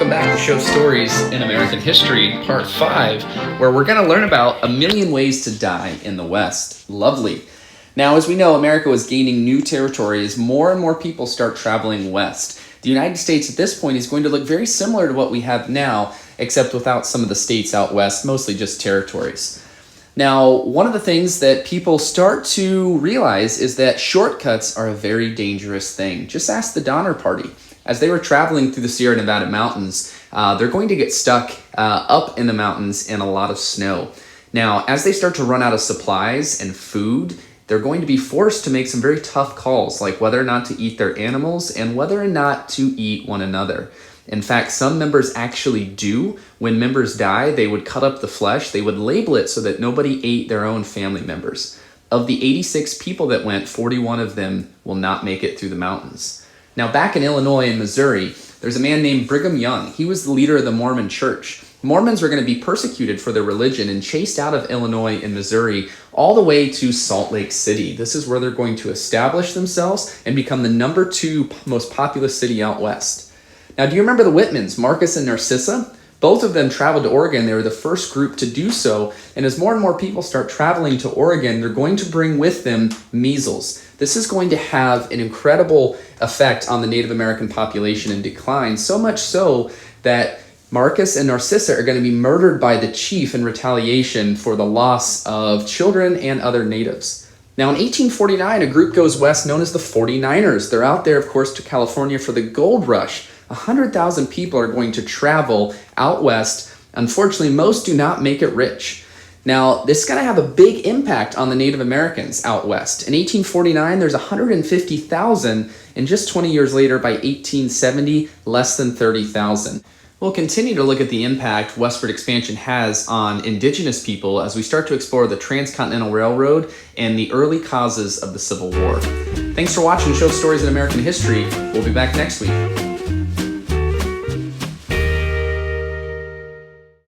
Welcome back to Shoaf Stories in American History, Part 5, where we're going to learn about a million ways to die in the West. Lovely. Now, as we know, America was gaining new territory as more and more people start traveling west. The United States at this point is going to look very similar to what we have now, except without some of the states out west, mostly just territories. Now, one of the things that people start to realize is that shortcuts are a very dangerous thing. Just ask the Donner Party. As they were traveling through the Sierra Nevada mountains, they're going to get stuck up in the mountains in a lot of snow. Now, as they start to run out of supplies and food, they're going to be forced to make some very tough calls, like whether or not to eat their animals and whether or not to eat one another. In fact, some members actually do. When members die, they would cut up the flesh, they would label it so that nobody ate their own family members. Of the 86 people that went, 41 of them will not make it through the mountains. Now, back in Illinois and Missouri, there's a man named Brigham Young. He was the leader of the Mormon church. Mormons were going to be persecuted for their religion and chased out of Illinois and Missouri all the way to Salt Lake City. This is where they're going to establish themselves and become the number 2 most populous city out west. Now, do you remember the Whitmans, Marcus and Narcissa? Both of them traveled to Oregon. They were the first group to do so. And as more and more people start traveling to Oregon, they're going to bring with them measles. This is going to have an incredible effect on the Native American population in decline, so much so that Marcus and Narcissa are going to be murdered by the chief in retaliation for the loss of children and other natives. Now, in 1849, a group goes west known as the 49ers. They're out there, of course, to California for the gold rush. 100,000 people are going to travel out west. Unfortunately, most do not make it rich. Now, this is going to have a big impact on the Native Americans out west. In 1849, there's 150,000, and just 20 years later, by 1870, less than 30,000. We'll continue to look at the impact westward expansion has on indigenous people as we start to explore the Transcontinental Railroad and the early causes of the Civil War. Thanks for watching Shoaf Stories in American History. We'll be back next week.